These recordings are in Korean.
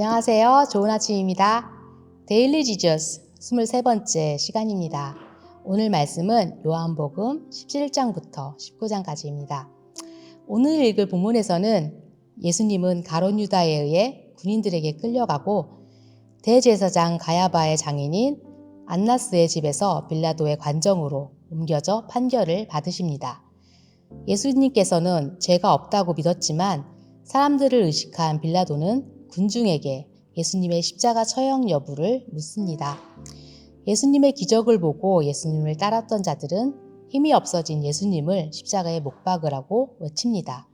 안녕하세요. 좋은 아침입니다. 데일리 지저스 23번째 시간입니다. 오늘 말씀은 요한복음 17장부터 19장까지입니다. 오늘 읽을 본문에서는 예수님은 가룟 유다에 의해 군인들에게 끌려가고 대제사장 가야바의 장인인 안나스의 집에서 빌라도의 관정으로 옮겨져 판결을 받으십니다. 예수님께서는 죄가 없다고 믿었지만 사람들을 의식한 빌라도는 군중에게 예수님의 십자가 처형 여부를 묻습니다. 예수님의 기적을 보고 예수님을 따랐던 자들은 힘이 없어진 예수님을 십자가에 못 박으라고 외칩니다.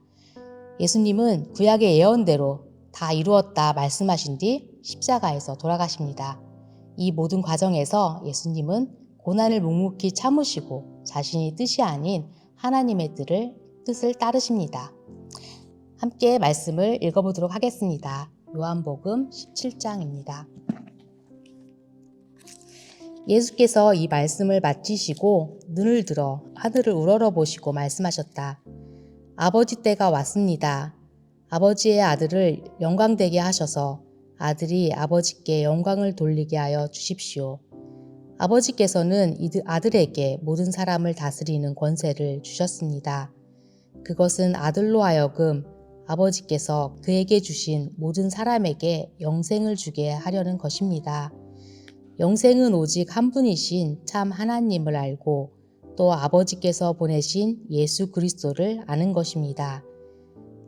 예수님은 구약의 예언대로 다 이루었다 말씀하신 뒤 십자가에서 돌아가십니다. 이 모든 과정에서 예수님은 고난을 묵묵히 참으시고 자신의 뜻이 아닌 하나님의 뜻을 따르십니다. 함께 말씀을 읽어보도록 하겠습니다. 요한복음 17장입니다. 예수께서 이 말씀을 마치시고 눈을 들어 하늘을 우러러보시고 말씀하셨다. 아버지 때가 왔습니다. 아버지의 아들을 영광되게 하셔서 아들이 아버지께 영광을 돌리게 하여 주십시오. 아버지께서는 아들에게 모든 사람을 다스리는 권세를 주셨습니다. 그것은 아들로 하여금 아버지께서 그에게 주신 모든 사람에게 영생을 주게 하려는 것입니다. 영생은 오직 한 분이신 참 하나님을 알고 또 아버지께서 보내신 예수 그리스도를 아는 것입니다.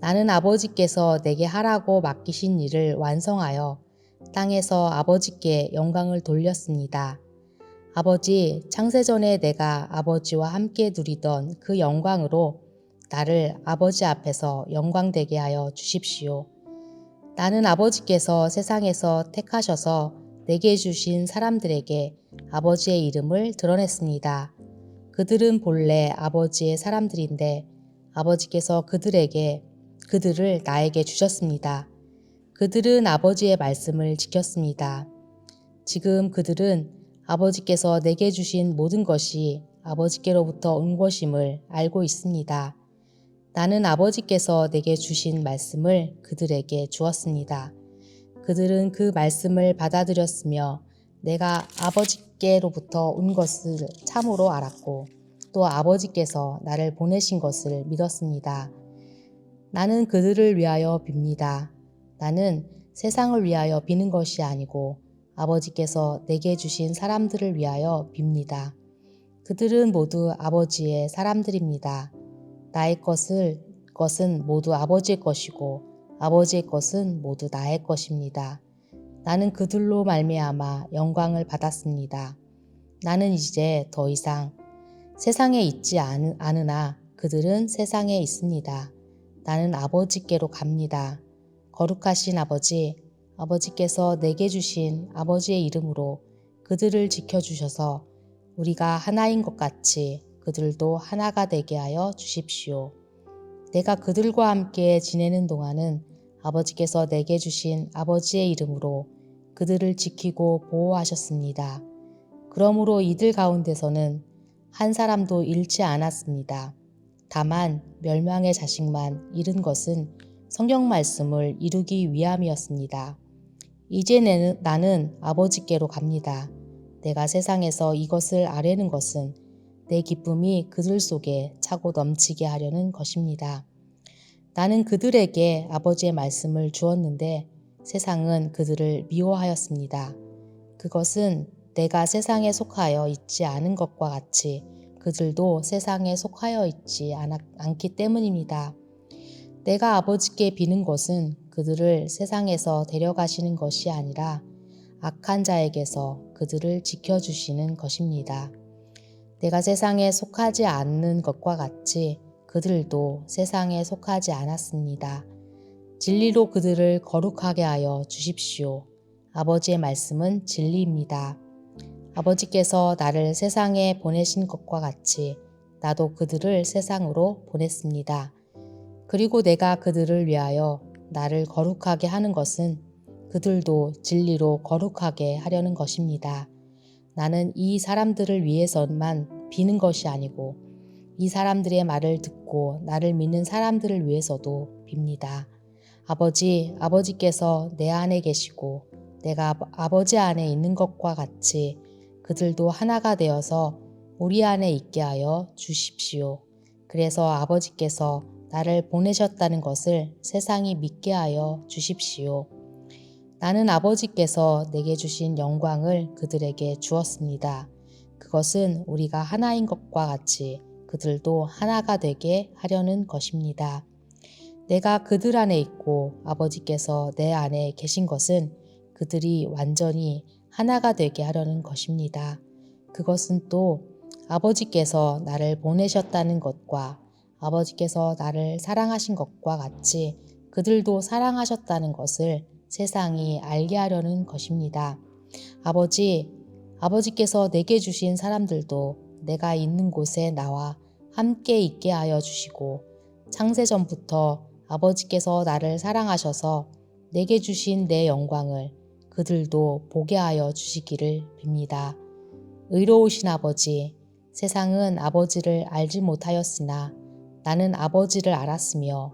나는 아버지께서 내게 하라고 맡기신 일을 완성하여 땅에서 아버지께 영광을 돌렸습니다. 아버지, 창세전에 내가 아버지와 함께 누리던 그 영광으로 나를 아버지 앞에서 영광되게 하여 주십시오. 나는 아버지께서 세상에서 택하셔서 내게 주신 사람들에게 아버지의 이름을 드러냈습니다. 그들은 본래 아버지의 사람들인데 아버지께서 그들을 나에게 주셨습니다. 그들은 아버지의 말씀을 지켰습니다. 지금 그들은 아버지께서 내게 주신 모든 것이 아버지께로부터 온 것임을 알고 있습니다. 나는 아버지께서 내게 주신 말씀을 그들에게 주었습니다. 그들은 그 말씀을 받아들였으며 내가 아버지께로부터 온 것을 참으로 알았고 또 아버지께서 나를 보내신 것을 믿었습니다. 나는 그들을 위하여 빕니다. 나는 세상을 위하여 비는 것이 아니고 아버지께서 내게 주신 사람들을 위하여 빕니다. 그들은 모두 아버지의 사람들입니다. 나의 것은 모두 아버지의 것이고 아버지의 것은 모두 나의 것입니다. 나는 그들로 말미암아 영광을 받았습니다. 나는 이제 더 이상 세상에 있지 않으나 그들은 세상에 있습니다. 나는 아버지께로 갑니다. 거룩하신 아버지, 아버지께서 내게 주신 아버지의 이름으로 그들을 지켜주셔서 우리가 하나인 것 같이 그들도 하나가 되게 하여 주십시오. 내가 그들과 함께 지내는 동안은 아버지께서 내게 주신 아버지의 이름으로 그들을 지키고 보호하셨습니다. 그러므로 이들 가운데서는 한 사람도 잃지 않았습니다. 다만 멸망의 자식만 잃은 것은 성경 말씀을 이루기 위함이었습니다. 이제 나는 아버지께로 갑니다. 내가 세상에서 이것을 아뢰는 것은 내 기쁨이 그들 속에 차고 넘치게 하려는 것입니다. 나는 그들에게 아버지의 말씀을 주었는데 세상은 그들을 미워하였습니다. 그것은 내가 세상에 속하여 있지 않은 것과 같이 그들도 세상에 속하여 있지 않기 때문입니다. 내가 아버지께 비는 것은 그들을 세상에서 데려가시는 것이 아니라 악한 자에게서 그들을 지켜주시는 것입니다. 내가 세상에 속하지 않는 것과 같이 그들도 세상에 속하지 않았습니다. 진리로 그들을 거룩하게 하여 주십시오. 아버지의 말씀은 진리입니다. 아버지께서 나를 세상에 보내신 것과 같이 나도 그들을 세상으로 보냈습니다. 그리고 내가 그들을 위하여 나를 거룩하게 하는 것은 그들도 진리로 거룩하게 하려는 것입니다. 나는 이 사람들을 위해서만 비는 것이 아니고 이 사람들의 말을 듣고 나를 믿는 사람들을 위해서도 빕니다. 아버지께서 내 안에 계시고 내가 아버지 안에 있는 것과 같이 그들도 하나가 되어서 우리 안에 있게 하여 주십시오. 그래서 아버지께서 나를 보내셨다는 것을 세상이 믿게 하여 주십시오. 나는 아버지께서 내게 주신 영광을 그들에게 주었습니다. 그것은 우리가 하나인 것과 같이 그들도 하나가 되게 하려는 것입니다. 내가 그들 안에 있고 아버지께서 내 안에 계신 것은 그들이 완전히 하나가 되게 하려는 것입니다. 그것은 또 아버지께서 나를 보내셨다는 것과 아버지께서 나를 사랑하신 것과 같이 그들도 사랑하셨다는 것을 세상이 알게 하려는 것입니다. 아버지께서 내게 주신 사람들도 내가 있는 곳에 나와 함께 있게 하여 주시고 창세전부터 아버지께서 나를 사랑하셔서 내게 주신 내 영광을 그들도 보게 하여 주시기를 빕니다. 의로우신 아버지, 세상은 아버지를 알지 못하였으나 나는 아버지를 알았으며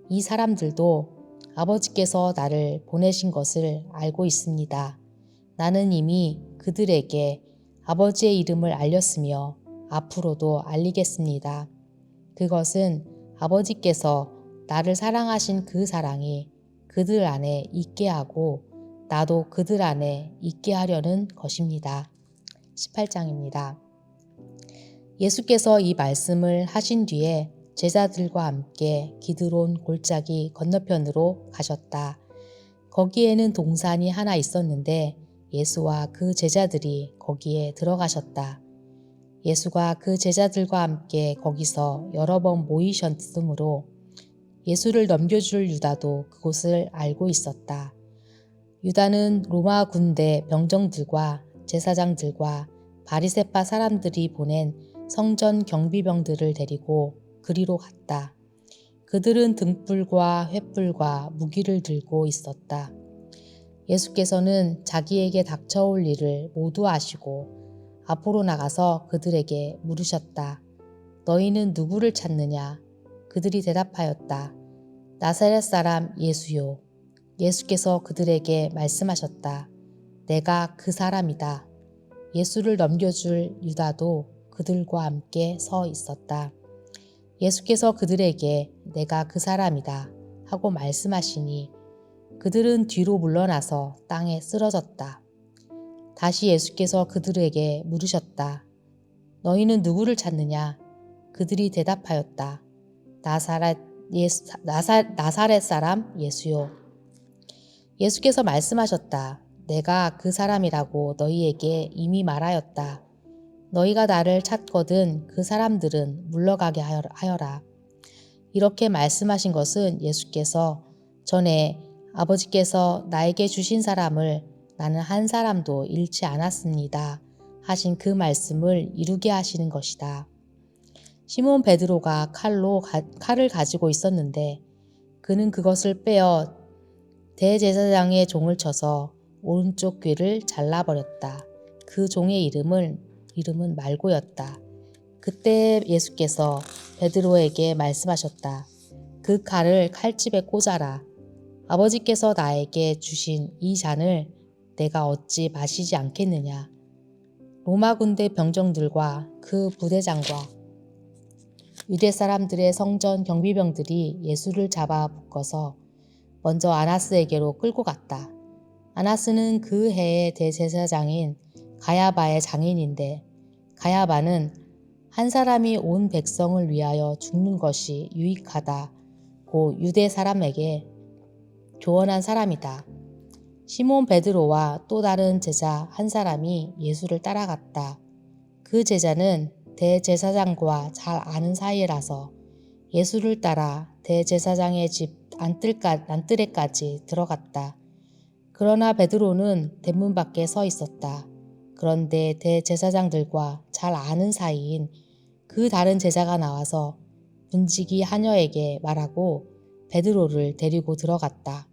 이 사람들도 아버지께서 나를 보내신 것을 알고 있습니다. 나는 이미 그들에게 아버지의 이름을 알렸으며 앞으로도 알리겠습니다. 그것은 아버지께서 나를 사랑하신 그 사랑이 그들 안에 있게 하고 나도 그들 안에 있게 하려는 것입니다. 18장입니다. 예수께서 이 말씀을 하신 뒤에 제자들과 함께 기드론 골짜기 건너편으로 가셨다. 거기에는 동산이 하나 있었는데 예수와 그 제자들이 거기에 들어가셨다. 예수가 그 제자들과 함께 거기서 여러 번 모이셨으므로 예수를 넘겨줄 유다도 그곳을 알고 있었다. 유다는 로마 군대 병정들과 제사장들과 바리새파 사람들이 보낸 성전 경비병들을 데리고 그리로 갔다. 그들은 등불과 횃불과 무기를 들고 있었다. 예수께서는 자기에게 닥쳐올 일을 모두 아시고 앞으로 나가서 그들에게 물으셨다. 너희는 누구를 찾느냐? 그들이 대답하였다. 나사렛 사람 예수요. 예수께서 그들에게 말씀하셨다. 내가 그 사람이다. 예수를 넘겨줄 유다도 그들과 함께 서 있었다. 예수께서 그들에게 내가 그 사람이다 하고 말씀하시니 그들은 뒤로 물러나서 땅에 쓰러졌다. 다시 예수께서 그들에게 물으셨다. 너희는 누구를 찾느냐? 그들이 대답하였다. 나사렛 사람 예수요. 예수께서 말씀하셨다. 내가 그 사람이라고 너희에게 이미 말하였다. 너희가 나를 찾거든 그 사람들은 물러가게 하여라. 이렇게 말씀하신 것은 예수께서 전에 아버지께서 나에게 주신 사람을 나는 한 사람도 잃지 않았습니다 하신 그 말씀을 이루게 하시는 것이다. 시몬 베드로가 칼을 가지고 있었는데 그는 그것을 빼어 대제사장의 종을 쳐서 오른쪽 귀를 잘라버렸다. 그 종의 이름은 말고였다. 그때 예수께서 베드로에게 말씀하셨다. 그 칼을 칼집에 꽂아라. 아버지께서 나에게 주신 이 잔을 내가 어찌 마시지 않겠느냐. 로마 군대 병정들과 그 부대장과 유대 사람들의 성전 경비병들이 예수를 잡아 묶어서 먼저 아나스에게로 끌고 갔다. 아나스는 그 해의 대제사장인 가야바의 장인인데 가야바는 한 사람이 온 백성을 위하여 죽는 것이 유익하다고 유대 사람에게 조언한 사람이다. 시몬 베드로와 또 다른 제자 한 사람이 예수를 따라갔다. 그 제자는 대제사장과 잘 아는 사이라서 예수를 따라 대제사장의 집 안뜰에까지 들어갔다. 그러나 베드로는 대문 밖에 서 있었다. 그런데 대제사장들과 잘 아는 사이인 그 다른 제자가 나와서 문지기 하녀에게 말하고 베드로를 데리고 들어갔다.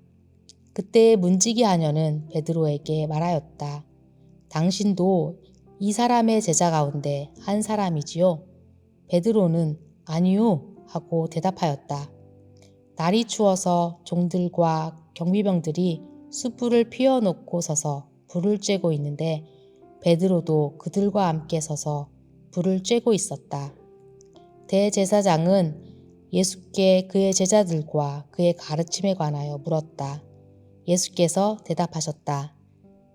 그때 문지기 하녀는 베드로에게 말하였다. 당신도 이 사람의 제자 가운데 한 사람이지요? 베드로는 아니요 하고 대답하였다. 날이 추워서 종들과 경비병들이 숯불을 피워놓고 서서 불을 쬐고 있는데 베드로도 그들과 함께 서서 불을 쬐고 있었다. 대제사장은 예수께 그의 제자들과 그의 가르침에 관하여 물었다. 예수께서 대답하셨다.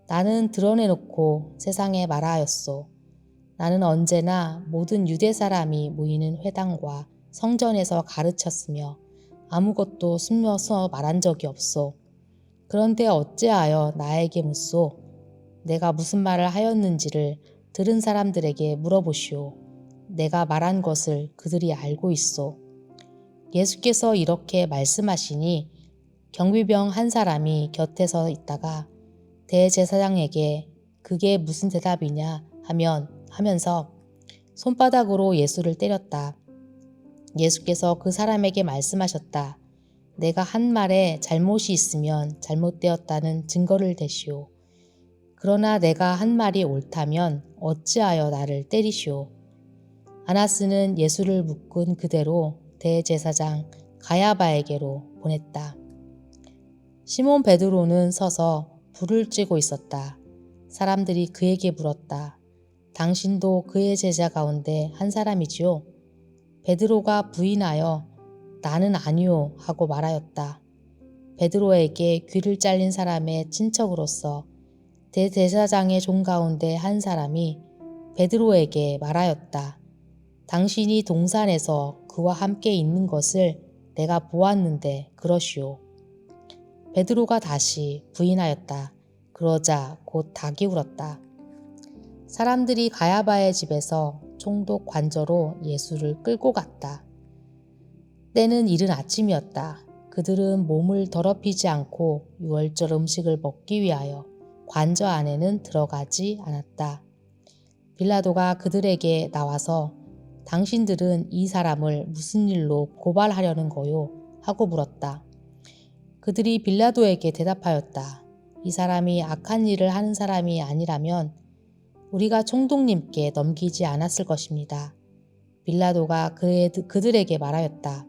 나는 드러내놓고 세상에 말하였소. 나는 언제나 모든 유대 사람이 모이는 회당과 성전에서 가르쳤으며 아무것도 숨겨서 말한 적이 없소. 그런데 어찌하여 나에게 묻소? 내가 무슨 말을 하였는지를 들은 사람들에게 물어보시오. 내가 말한 것을 그들이 알고 있소. 예수께서 이렇게 말씀하시니 경비병 한 사람이 곁에서 있다가 대제사장에게 그게 무슨 대답이냐 하면서 손바닥으로 예수를 때렸다. 예수께서 그 사람에게 말씀하셨다. 내가 한 말에 잘못이 있으면 잘못되었다는 증거를 대시오. 그러나 내가 한 말이 옳다면 어찌하여 나를 때리시오. 아나스는 예수를 묶은 그대로 대제사장 가야바에게로 보냈다. 시몬 베드로는 서서 불을 쬐고 있었다. 사람들이 그에게 물었다. 당신도 그의 제자 가운데 한 사람이지요? 베드로가 부인하여 나는 아니요 하고 말하였다. 베드로에게 귀를 잘린 사람의 친척으로서 대제사장의 종 가운데 한 사람이 베드로에게 말하였다. 당신이 동산에서 그와 함께 있는 것을 내가 보았는데 그러시오. 베드로가 다시 부인하였다. 그러자 곧 닭이 울었다. 사람들이 가야바의 집에서 총독 관저로 예수를 끌고 갔다. 때는 이른 아침이었다. 그들은 몸을 더럽히지 않고 유월절 음식을 먹기 위하여 관저 안에는 들어가지 않았다. 빌라도가 그들에게 나와서 당신들은 이 사람을 무슨 일로 고발하려는 거요? 하고 물었다. 그들이 빌라도에게 대답하였다. 이 사람이 악한 일을 하는 사람이 아니라면 우리가 총독님께 넘기지 않았을 것입니다. 빌라도가 그들에게 말하였다.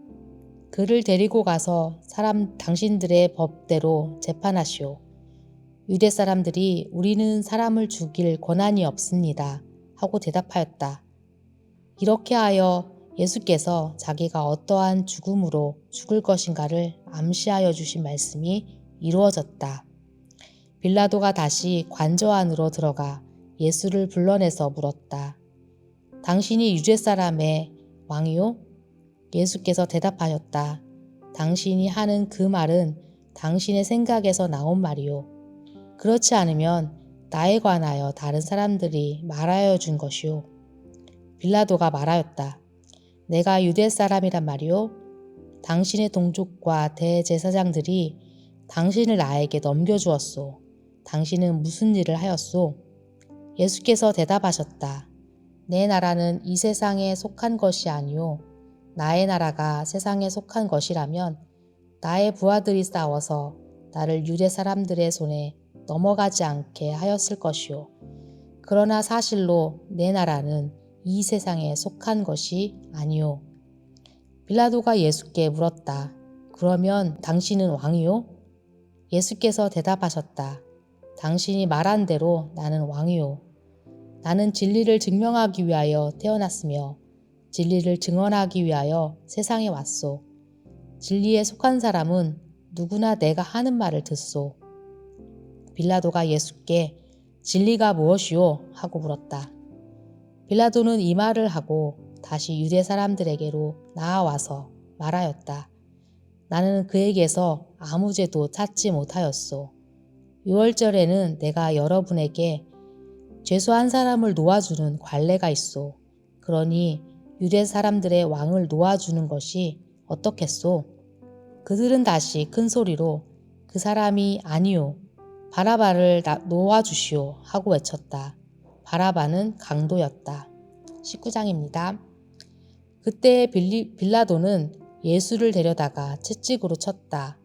그를 데리고 가서 당신들의 법대로 재판하시오. 유대 사람들이 우리는 사람을 죽일 권한이 없습니다. 하고 대답하였다. 이렇게 하여 예수께서 자기가 어떠한 죽음으로 죽을 것인가를 암시하여 주신 말씀이 이루어졌다. 빌라도가 다시 관저 안으로 들어가 예수를 불러내서 물었다. 당신이 유대 사람의 왕이요? 예수께서 대답하였다. 당신이 하는 그 말은 당신의 생각에서 나온 말이요. 그렇지 않으면 나에 관하여 다른 사람들이 말하여 준 것이요. 빌라도가 말하였다. 내가 유대 사람이란 말이요. 당신의 동족과 대제사장들이 당신을 나에게 넘겨주었소. 당신은 무슨 일을 하였소? 예수께서 대답하셨다. 내 나라는 이 세상에 속한 것이 아니요. 나의 나라가 세상에 속한 것이라면 나의 부하들이 싸워서 나를 유대 사람들의 손에 넘어가지 않게 하였을 것이요. 그러나 사실로 내 나라는 이 세상에 속한 것이 아니요. 빌라도가 예수께 물었다. 그러면 당신은 왕이요? 예수께서 대답하셨다. 당신이 말한 대로 나는 왕이요. 나는 진리를 증명하기 위하여 태어났으며 진리를 증언하기 위하여 세상에 왔소. 진리에 속한 사람은 누구나 내가 하는 말을 듣소. 빌라도가 예수께 진리가 무엇이오? 하고 물었다. 빌라도는 이 말을 하고 다시 유대 사람들에게로 나아와서 말하였다. 나는 그에게서 아무 죄도 찾지 못하였소. 유월절에는 내가 여러분에게 죄수한 사람을 놓아주는 관례가 있소. 그러니 유대 사람들의 왕을 놓아주는 것이 어떻겠소? 그들은 다시 큰 소리로 그 사람이 아니요. 바라바를 놓아주시오 하고 외쳤다. 바라바는 강도였다. 19장입니다. 그때 빌라도는 예수를 데려다가 채찍으로 쳤다.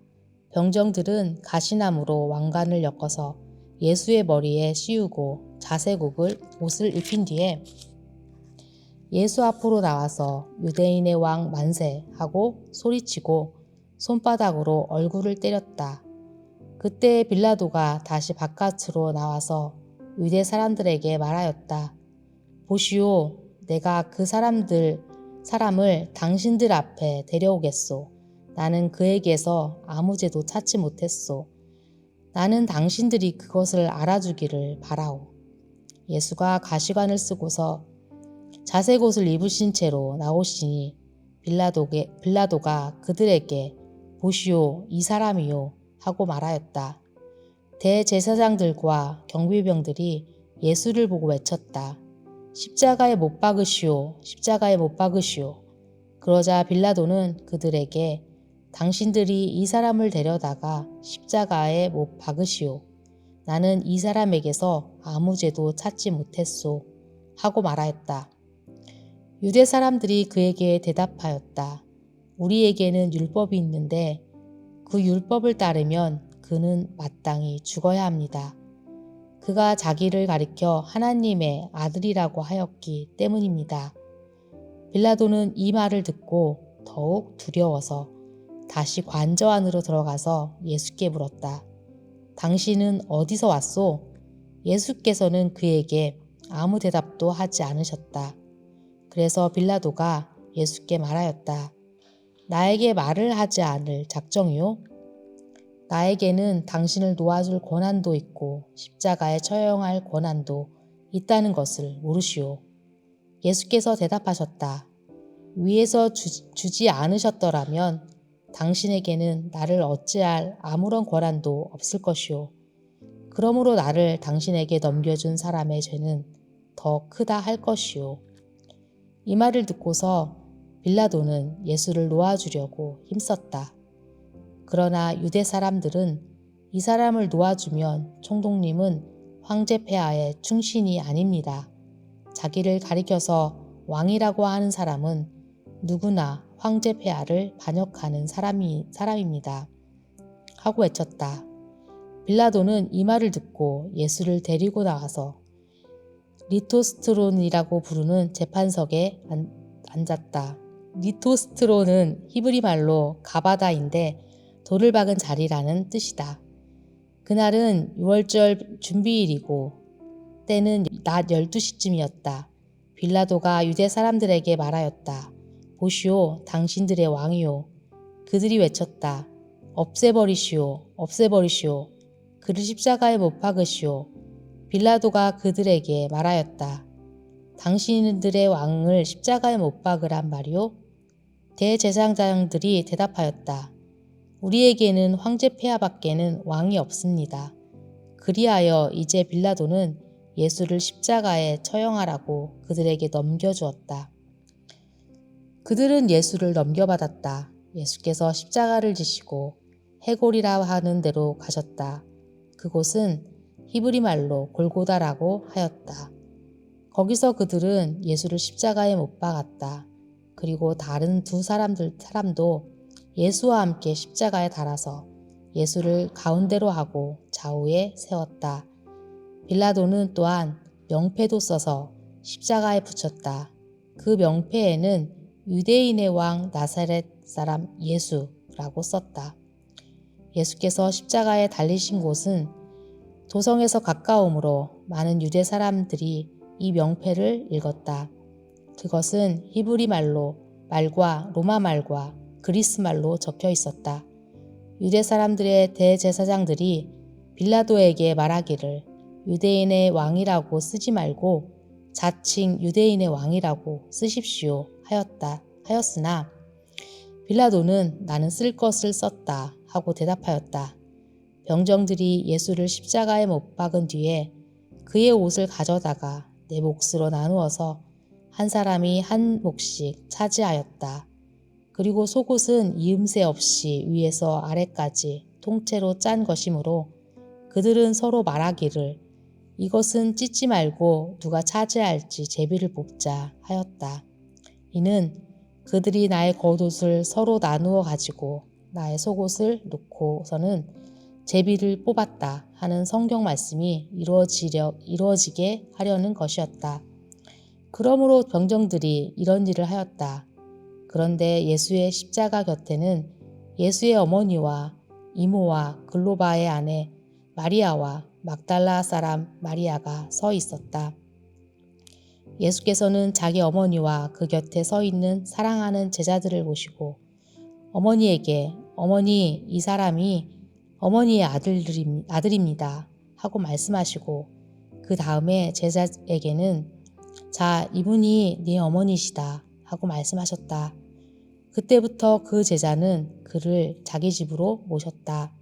병정들은 가시나무로 왕관을 엮어서 예수의 머리에 씌우고 자색옷을 옷을 입힌 뒤에 예수 앞으로 나와서 유대인의 왕 만세 하고 소리치고 손바닥으로 얼굴을 때렸다. 그때 빌라도가 다시 바깥으로 나와서 유대 사람들에게 말하였다. 보시오, 내가 그 사람을 당신들 앞에 데려오겠소. 나는 그에게서 아무 죄도 찾지 못했소. 나는 당신들이 그것을 알아주기를 바라오. 예수가 가시관을 쓰고서 자색 옷을 입으신 채로 나오시니 빌라도가 그들에게 보시오, 이 사람이요 하고 말하였다. 대제사장들과 경비병들이 예수를 보고 외쳤다. 십자가에 못 박으시오, 십자가에 못 박으시오. 그러자 빌라도는 그들에게 당신들이 이 사람을 데려다가 십자가에 못 박으시오. 나는 이 사람에게서 아무 죄도 찾지 못했소. 하고 말하였다. 유대 사람들이 그에게 대답하였다. 우리에게는 율법이 있는데 그 율법을 따르면 그는 마땅히 죽어야 합니다. 그가 자기를 가리켜 하나님의 아들이라고 하였기 때문입니다. 빌라도는 이 말을 듣고 더욱 두려워서 다시 관저 안으로 들어가서 예수께 물었다. 당신은 어디서 왔소? 예수께서는 그에게 아무 대답도 하지 않으셨다. 그래서 빌라도가 예수께 말하였다. 나에게 말을 하지 않을 작정이요? 나에게는 당신을 놓아줄 권한도 있고 십자가에 처형할 권한도 있다는 것을 모르시오. 예수께서 대답하셨다. 위에서 주지 않으셨더라면 당신에게는 나를 어찌할 아무런 권한도 없을 것이오. 그러므로 나를 당신에게 넘겨준 사람의 죄는 더 크다 할 것이오. 이 말을 듣고서 빌라도는 예수를 놓아주려고 힘썼다. 그러나 유대 사람들은 이 사람을 놓아주면 총독님은 황제 폐하의 충신이 아닙니다. 자기를 가리켜서 왕이라고 하는 사람은 누구나 황제 폐하를 반역하는 사람입니다. 하고 외쳤다. 빌라도는 이 말을 듣고 예수를 데리고 나와서 리토스트론이라고 부르는 재판석에 앉았다. 리토스트론은 히브리 말로 가바다인데 돌을 박은 자리라는 뜻이다. 그날은 6월절 준비일이고 때는 낮 12시쯤이었다. 빌라도가 유대 사람들에게 말하였다. 보시오, 당신들의 왕이요. 그들이 외쳤다. 없애버리시오, 없애버리시오. 그를 십자가에 못 박으시오. 빌라도가 그들에게 말하였다. 당신들의 왕을 십자가에 못 박으란 말이오? 대제사장들이 대답하였다. 우리에게는 황제 폐하밖에는 왕이 없습니다. 그리하여 이제 빌라도는 예수를 십자가에 처형하라고 그들에게 넘겨주었다. 그들은 예수를 넘겨받았다. 예수께서 십자가를 지시고 해골이라 하는 데로 가셨다. 그곳은 히브리 말로 골고다라고 하였다. 거기서 그들은 예수를 십자가에 못 박았다. 그리고 다른 두 사람도 예수와 함께 십자가에 달아서 예수를 가운데로 하고 좌우에 세웠다. 빌라도는 또한 명패도 써서 십자가에 붙였다. 그 명패에는 유대인의 왕 나사렛 사람 예수라고 썼다. 예수께서 십자가에 달리신 곳은 도성에서 가까우므로 많은 유대 사람들이 이 명패를 읽었다. 그것은 히브리 말과 로마 말과 그리스 말로 적혀 있었다. 유대 사람들의 대제사장들이 빌라도에게 말하기를 유대인의 왕이라고 쓰지 말고 자칭 유대인의 왕이라고 쓰십시오 하였으나 빌라도는 나는 쓸 것을 썼다 하고 대답하였다. 병정들이 예수를 십자가에 못 박은 뒤에 그의 옷을 가져다가 네 몫으로 나누어서 한 사람이 한 몫씩 차지하였다. 그리고 속옷은 이음새 없이 위에서 아래까지 통째로 짠 것이므로 그들은 서로 말하기를 이것은 찢지 말고 누가 차지할지 제비를 뽑자 하였다. 이는 그들이 나의 겉옷을 서로 나누어 가지고 나의 속옷을 놓고서는 제비를 뽑았다 하는 성경 말씀이 이루어지게 하려는 것이었다. 그러므로 병정들이 이런 일을 하였다. 그런데 예수의 십자가 곁에는 예수의 어머니와 이모와 글로바의 아내 마리아와 막달라 사람 마리아가 서 있었다. 예수께서는 자기 어머니와 그 곁에 서 있는 사랑하는 제자들을 보시고 어머니에게 어머니, 이 사람이 어머니의 아들입니다 하고 말씀하시고 그 다음에 제자에게는 자, 이분이 네 어머니시다 하고 말씀하셨다. 그때부터 그 제자는 그를 자기 집으로 모셨다.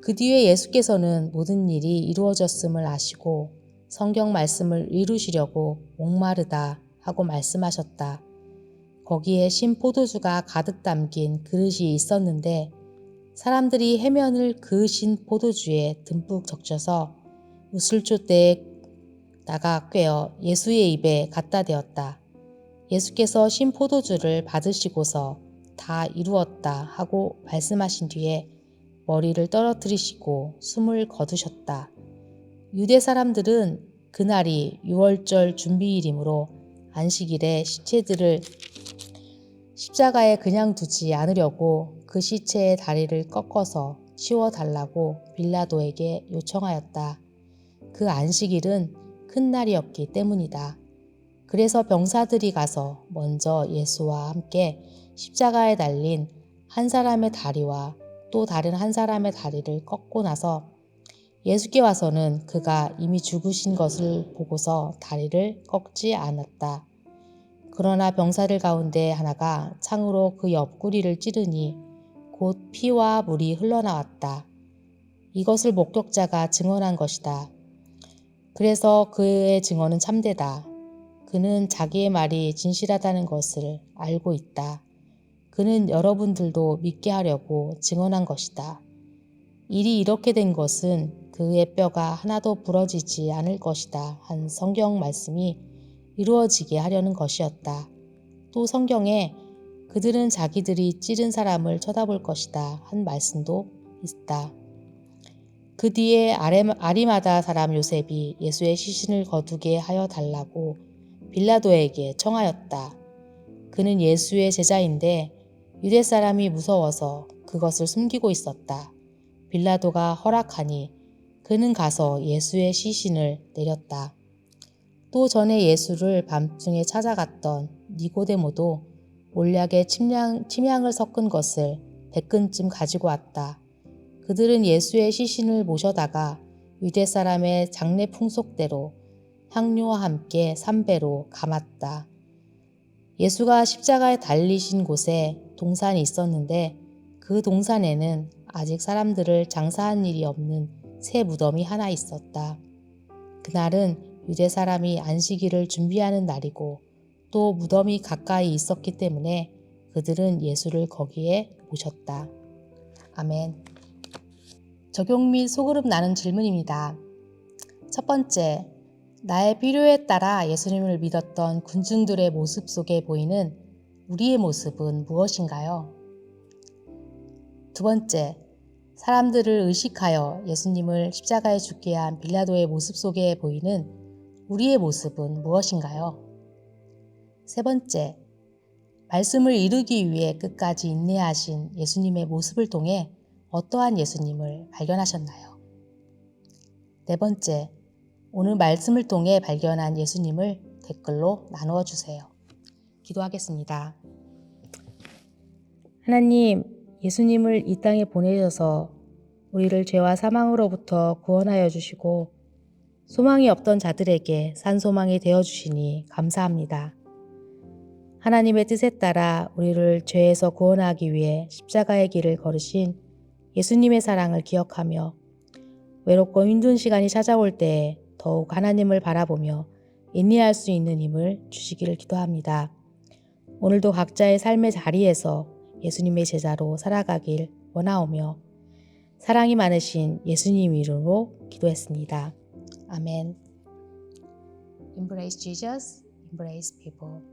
그 뒤에 예수께서는 모든 일이 이루어졌음을 아시고 성경 말씀을 이루시려고 목마르다 하고 말씀하셨다. 거기에 신 포도주가 가득 담긴 그릇이 있었는데 사람들이 해면을 그 신 포도주에 듬뿍 적셔서 우슬초대에다가 꿰어 예수의 입에 갖다 대었다. 예수께서 신 포도주를 받으시고서 다 이루었다 하고 말씀하신 뒤에 머리를 떨어뜨리시고 숨을 거두셨다. 유대 사람들은 그날이 유월절 준비일이므로 안식일에 시체들을 십자가에 그냥 두지 않으려고 그 시체의 다리를 꺾어서 치워달라고 빌라도에게 요청하였다. 그 안식일은 큰 날이었기 때문이다. 그래서 병사들이 가서 먼저 예수와 함께 십자가에 달린 한 사람의 다리와 또 다른 한 사람의 다리를 꺾고 나서 예수께 와서는 그가 이미 죽으신 것을 보고서 다리를 꺾지 않았다. 그러나 병사들 가운데 하나가 창으로 그 옆구리를 찌르니 곧 피와 물이 흘러나왔다. 이것을 목격자가 증언한 것이다. 그래서 그의 증언은 참되다. 그는 자기의 말이 진실하다는 것을 알고 있다. 그는 여러분들도 믿게 하려고 증언한 것이다. 일이 이렇게 된 것은 그의 뼈가 하나도 부러지지 않을 것이다 한 성경 말씀이 이루어지게 하려는 것이었다. 또 성경에 그들은 자기들이 찌른 사람을 쳐다볼 것이다 한 말씀도 있다. 그 뒤에 아리마다 사람 요셉이 예수의 시신을 거두게 하여 달라고 빌라도에게 청하였다. 그는 예수의 제자인데 유대 사람이 무서워서 그것을 숨기고 있었다. 빌라도가 허락하니 그는 가서 예수의 시신을 내렸다. 또 전에 예수를 밤중에 찾아갔던 니고데모도 몰약에 침향을 섞은 것을 100근쯤 가지고 왔다. 그들은 예수의 시신을 모셔다가 유대 사람의 장례 풍속대로 향료와 함께 삼배로 감았다. 예수가 십자가에 달리신 곳에 동산이 있었는데 그 동산에는 아직 사람들을 장사한 일이 없는 새 무덤이 하나 있었다. 그날은 유대 사람이 안식일을 준비하는 날이고 또 무덤이 가까이 있었기 때문에 그들은 예수를 거기에 모셨다. 아멘. 적용 및 소그룹 나눈 질문입니다. 첫 번째, 나의 필요에 따라 예수님을 믿었던 군중들의 모습 속에 보이는 우리의 모습은 무엇인가요? 두 번째, 사람들을 의식하여 예수님을 십자가에 죽게 한 빌라도의 모습 속에 보이는 우리의 모습은 무엇인가요? 세 번째, 말씀을 이루기 위해 끝까지 인내하신 예수님의 모습을 통해 어떠한 예수님을 발견하셨나요? 네 번째, 오늘 말씀을 통해 발견한 예수님을 댓글로 나누어 주세요. 기도하겠습니다. 하나님, 예수님을 이 땅에 보내셔서 우리를 죄와 사망으로부터 구원하여 주시고 소망이 없던 자들에게 산소망이 되어 주시니 감사합니다. 하나님의 뜻에 따라 우리를 죄에서 구원하기 위해 십자가의 길을 걸으신 예수님의 사랑을 기억하며 외롭고 힘든 시간이 찾아올 때에 더욱 하나님을 바라보며 인내할 수 있는 힘을 주시기를 기도합니다. 오늘도 각자의 삶의 자리에서 예수님의 제자로 살아가길 원하오며 사랑이 많으신 예수님 이름으로 기도했습니다. 아멘. Embrace Jesus, embrace people.